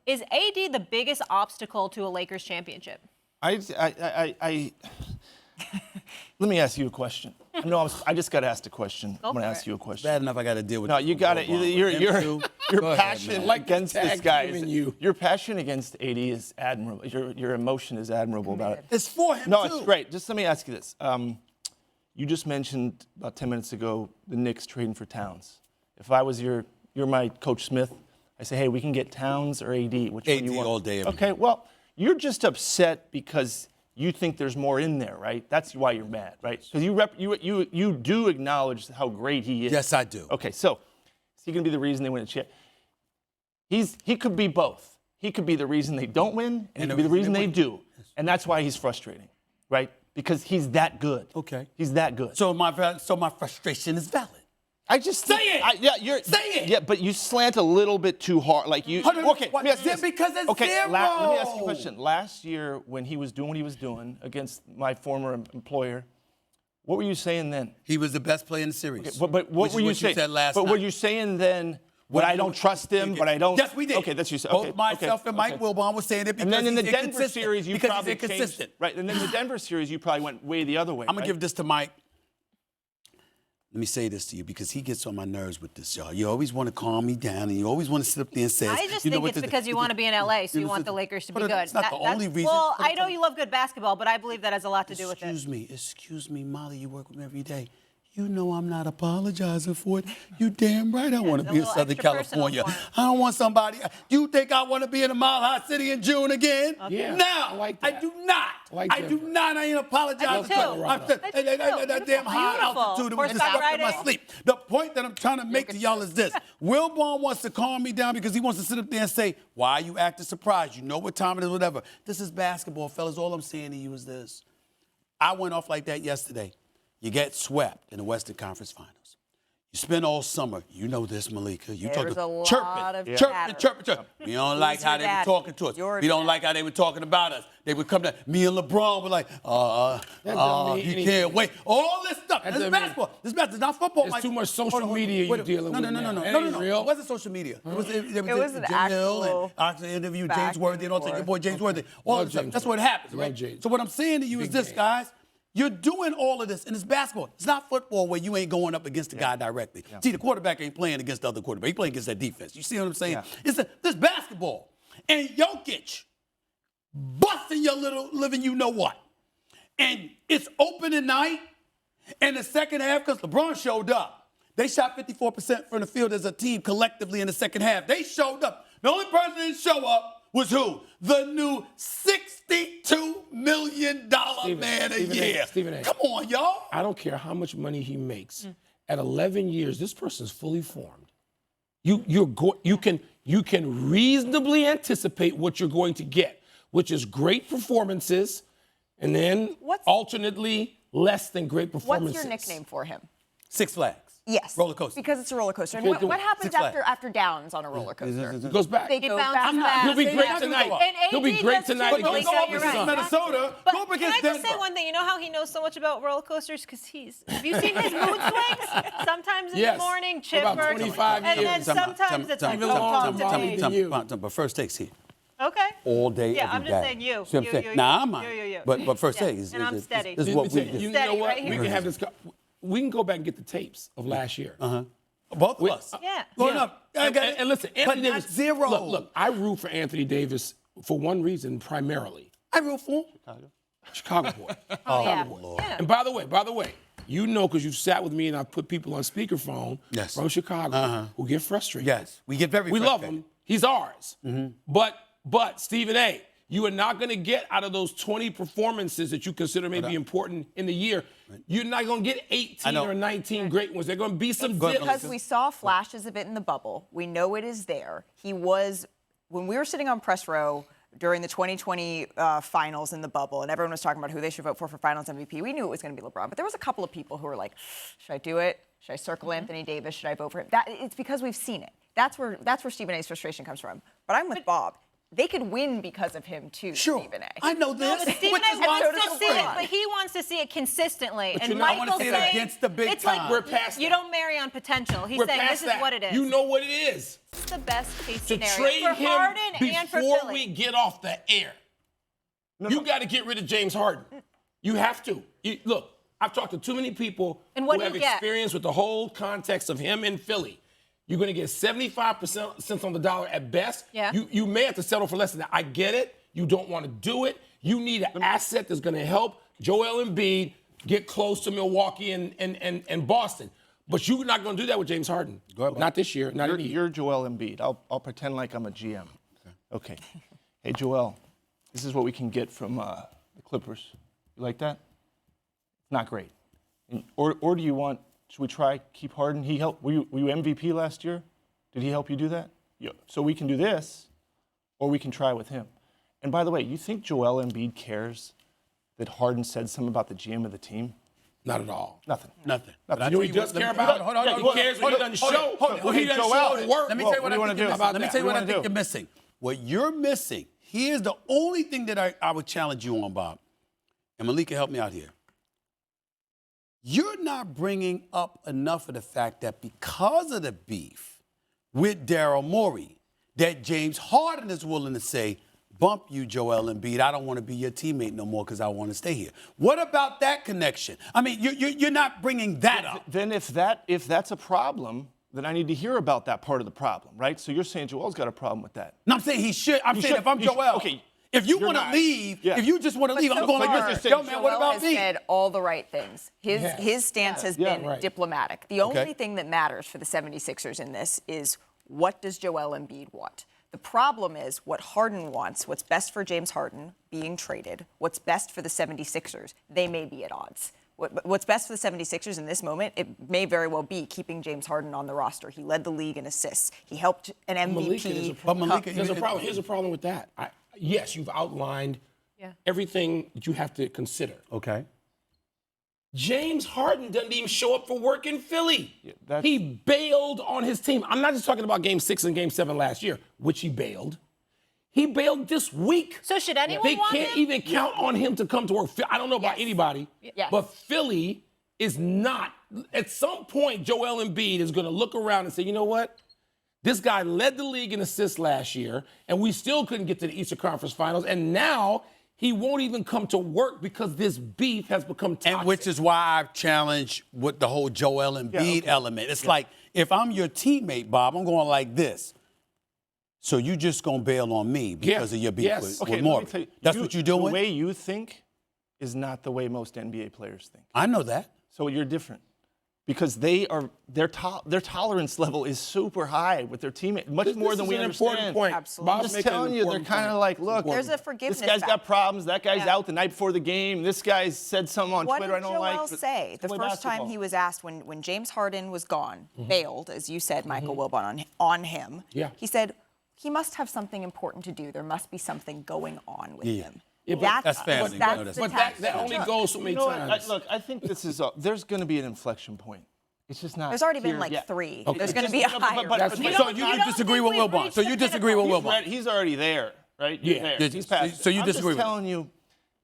Is AD the biggest obstacle to a Lakers championship? Let me ask you a question. No, I just got to ask the question. I'm going to ask you a question. Bad enough I got to deal with. No, you got it. Your passion against this guy. Your passion against AD is admirable. Your emotion is admirable about it. It's for him, No, too. it's great. Just let me ask you this. You just mentioned about 10 minutes ago the Knicks trading for Towns. If I was you're my Coach Smith, I say, hey, we can get Towns or AD. Which one do you want? all day, every Okay, day. well, you're just upset because you think there's more in there, right? That's why you're mad, right? Because you do acknowledge how great he is. Yes, I do. Okay, so is he going to be the reason they win a chip? He could be both. He could be the reason they don't win, and he could be the reason they do. And that's why he's frustrating, right? Because he's that good. Okay. He's that good. So my frustration is valid. I just Say it. Say it. Yeah, but you slant a little bit too hard. Like you. Okay. Let me ask you this. Because it's okay. zero. Let me ask you a question. Last year, when he was doing what he was doing against my former employer, what were you saying then? He was the best player in the series. Okay, but what were you saying? Said last but night. were you saying then? But I don't trust him. But I don't. Yes, we did. Okay, that's you said. Both myself and Mike Wilbon was saying it because and then in the he's Denver inconsistent. series, you because probably he's inconsistent. changed. Right. And then the Denver series, you probably went way the other way. I'm gonna give this to Mike. Let me say this to you because he gets on my nerves with this, y'all. You always want to calm me down, and you always want to sit up there and say, I just think it's because you want to be in LA, so you want the Lakers to be good. It's not the only reason. Well, I know you love good basketball, but I believe that has a lot to do with it. Excuse me, Molly, you work with me every day. You know I'm not apologizing for it. You damn right I want to be in Southern California. I don't want somebody. You think I want to be in a Mile High City in June again? Okay. Yeah, No, I like that. I do not. I do not. I ain't apologizing for it. That damn high altitude was disrupting my sleep. The point that I'm trying to make to y'all is this. Wilbon wants to calm me down because he wants to sit up there and say, why are you acting surprised? You know what time it is, whatever. This is basketball, fellas. All I'm saying to you is this. I went off like that yesterday. You get swept in the Western Conference Finals. You spend all summer. You know this, Malika. You There's talking a lot chirping, of chirping, chatter. chirping. We don't like how they were talking to us. You're We don't bad. like how they were talking about us. They would come to me and LeBron were like, you can't wait. All this stuff. This is basketball. This is basketball. It's not football. It's too much social media you're dealing with. No. It ain't real. It wasn't social media. It was an Jim Hill and actual I interviewed back James Worthy and also and your boy James Worthy. All Love of stuff. James That's what Worthy. happens, Love right? James. So what I'm saying to you is this, guys. You're doing all of this, and it's basketball. It's not football where you ain't going up against the guy directly. Yeah. See, the quarterback ain't playing against the other quarterback. He's playing against that defense. You see what I'm saying? Yeah. This basketball. And Jokic busting your little living you know what. And it's opening night, and the second half, because LeBron showed up. They shot 54% from the field as a team collectively in the second half. They showed up. The only person that didn't show up was who? The new $62 million man a year. Stephen A. Come on, y'all. I don't care how much money he makes. At 11 years, this person's fully formed. You can reasonably anticipate what you're going to get, which is great performances, and then alternately less than great performances. What's your nickname for him? Six Flags. Yes. Roller coaster. Because it's a roller coaster. And what happens after downs on a roller coaster? It goes back. They go bounces back. He'll be great tonight. He'll be great tonight But don't against go up the against Sun. Minnesota. But Go up can against I just Denver. say one thing? You know how he knows so much about roller coasters? Because have you seen his mood swings? Sometimes in the morning, chipper. For about 25 and years. then sometimes it's like, Even don't talk longer to me. than you. But first takes here. Okay. All day, Yeah, every I'm just day. saying you. See what I'm saying? You. Nah, I'm not. You. But first Yeah. take is And I'm steady. This is what we do. You Steady know what? right We here. can have this. We can go back and get the tapes of last year. Both of us. Yeah. Going up. And listen, Anthony but Davis. not zero. Look, I root for Anthony Davis for one reason primarily. I root for him. Chicago boy. Yeah. Yeah. And by the way, you know because you've sat with me and I've put people on speakerphone from Chicago who get frustrated. Yes, we get very We frustrated. love him. He's ours. But Stephen A., you are not going to get out of those 20 performances that you consider maybe important in the year. You're not going to get 18 or 19 great ones. There are going to be some dips. Because we saw flashes of it in the bubble. We know it is there. When we were sitting on press row during the 2020 finals in the bubble, and everyone was talking about who they should vote for finals MVP, we knew it was going to be LeBron. But there was a couple of people who were like, should I do it? Should I circle Anthony Davis? Should I vote for him? It's because we've seen it. That's where Stephen A's frustration comes from. But I'm with Bob. they could win because of him too. Sure. Stephen A. I know this. But Stephen which A is why wants I'm to see it, afraid. but he wants to see it consistently. But and you know, I wanna Michael's see it saying against the big it's time. like We're past you that. don't marry on potential. He's We're saying past this is that. what it is. You know what it is. It's the best case To scenario trade for him Harden and for before Philly. we get off the air. You got to get rid of James Harden. You have to. Look, I've talked to too many people And what who do have you get? experience with the whole context of him in Philly. You're going to get 75 cents on the dollar at best. Yeah. You may have to settle for less than that. I get it. You don't want to do it. You need an asset that's going to help Joel Embiid get close to Milwaukee and Boston. But you're not going to do that with James Harden. Go ahead, Bob. Not this year. Not in a year. You're Joel Embiid. I'll pretend like I'm a GM. Okay. Hey, Joel, this is what we can get from the Clippers. You like that? It's not great. Or do you want, should we try keep Harden? He helped. Were you MVP last year? Did he help you do that? Yeah. So we can do this, or we can try with him. And by the way, you think Joel Embiid cares that Harden said something about the GM of the team? Not at all. Nothing. Nothing. Nothing. But I You know tell he you does what, care let me- about? hold on, He cares when he doesn't show. When he doesn't show the work. Let me Well, tell you what what do I you wanna think. do? Let me tell you what I What do you think wanna you're do? missing. What you're missing. Here's the only thing that I would challenge you on, Bob. And Malika, help me out here. You're not bringing up enough of the fact that because of the beef with Daryl Morey, that James Harden is willing to say, bump you, Joel Embiid. I don't want to be your teammate no more because I want to stay here. What about that connection? I mean, you're not bringing that up. Then if that's a problem, then I need to hear about that part of the problem, right? So you're saying Joel's got a problem with that. No, I'm saying he should. I'm He saying should- if I'm he should- Joel, okay, if you you're want to not. leave, Yeah. if you just want to leave, I'm so going like far, this. Yo, man, what Joel about has me? said all the right things. His stance has Yeah, been right. diplomatic. The only Okay. thing that matters for the 76ers in this is what does Joel Embiid want? The problem is what Harden wants, what's best for James Harden being traded, what's best for the 76ers, they may be at odds. What's best for the 76ers in this moment, it may very well be keeping James Harden on the roster. He led the league in assists. He helped an Malika, there's MVP. a problem. Malika, There's a problem. Here's a problem with that. Yes, you've outlined everything that you have to consider. Okay. James Harden doesn't even show up for work in Philly. that's- He bailed on his team. I'm not just talking about Game 6 and Game 7 last year, which he bailed. He bailed this week. So should anyone They want can't him? even count on him to come to work. I don't know about Yes. anybody, Yes. but Philly is not. At some point, Joel Embiid is going to look around and say, you know what? This guy led the league in assists last year, and we still couldn't get to the Eastern Conference Finals. And now he won't even come to work because this beef has become toxic. And which is why I've challenged with the whole Joel Embiid element. It's like, if I'm your teammate, Bob, I'm going like this. So you just going to bail on me because of your beef Yes. with Okay, let Morey. me tell you, That's what you're doing? The way you think is not the way most NBA players think. I know that. So you're different. Because their tolerance level is super high with their teammate, much more than we an understand. important point. Absolutely. I'm Bob's just making an telling you, they're important kind of point. like, look, There's a forgiveness this guy's got factor. problems. That guy's Yeah. out the night before the game. This guy said something on What Twitter I did don't Joel like. but say it's the way first time basketball. he was asked when James Harden was gone, Mm-hmm. bailed, as you said, Michael Wilbon, on him? Yeah. He said he must have something important to do. There must be something going on with him. Yeah, but that's family. We know That's that's the But that tactic. only goes so many You know what? times. Look, I think this is there's going to be an inflection point. It's just not. There's already been here like yet. 3. Okay. There's going to Just- be a but- higher. but- That's but- right. So don't- you you don't disagree think with we've Wilbon. reached So the you disagree with pinnacle? Wilbon. He's already there, right? You're Yeah. there. He's past So you I'm disagree just with him? telling you,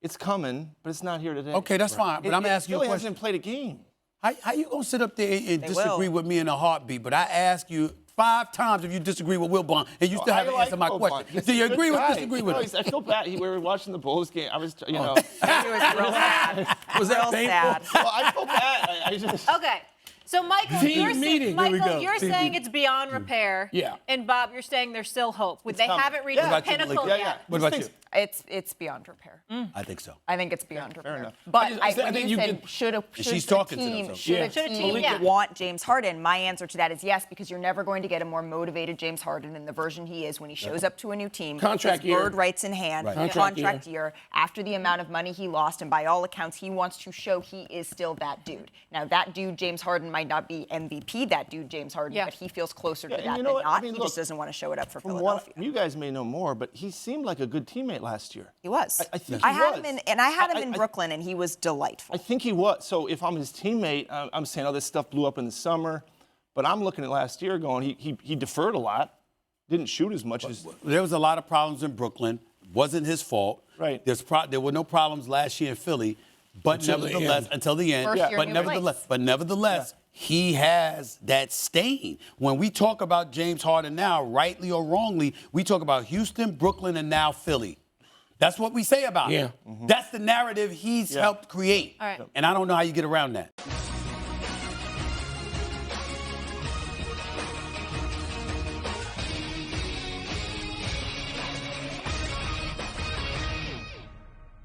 it's coming, but it's not here today. Okay, that's fine. But I'm asking you a Philly question. hasn't played a game. How you going to sit up there and They disagree will. with me in a heartbeat? But I asked you 5 times if you disagree with Wilbon, and you still I haven't like answered my Wilbon. question. He's Do you a good agree or guy. disagree with No, him? I feel bad. We were watching the Bulls game. I was, you know. It was real sad. Was that real painful? sad. Well, I feel bad. I just. Okay. So Michael, Team you're, meeting. Here we Michael, go. you're Team saying meeting. it's beyond repair. Yeah. And Bob, you're saying there's still hope. They coming. haven't reached Yeah. the What about you, pinnacle Malika? Yeah, yet. yeah. What about you? It's beyond repair. I think so. I think it's beyond repair. enough. But I when think you you said can- should she's a talking to team, them, so. should Yeah. a Should a team team, yeah. want James Harden? My answer to that is yes, because you're never going to get a more motivated James Harden in the version he is when he shows up to a new team. Contract his year. bird rights in hand. Right. Contract year. After the amount of money he lost, and by all accounts, he wants to show he is still that dude. Now, that dude, James Harden, might not be MVP, that dude, James Harden, Yeah. but he feels closer Yeah, to and that you know than what? not. I mean, He look, just doesn't want to show it up for From Philadelphia. what you guys may know more, but he seemed like a good teammate last year. He was. I think I he had was. him in, and I had him I- in I- Brooklyn, and he was delightful. I think he was. So if I'm his teammate, I'm saying, oh, this stuff blew up in the summer. But I'm looking at last year going, he deferred a lot. didn't shoot as much as. There was a lot of problems in Brooklyn. Wasn't his fault. Right. There were no problems last year in Philly, but Until the nevertheless, end. until the end. First year, But nevertheless, he has that stain. When we talk about James Harden now, rightly or wrongly, we talk about Houston, Brooklyn, and now Philly. That's what we say about him. Yeah. That's the narrative he's helped create. All right. And I don't know how you get around that.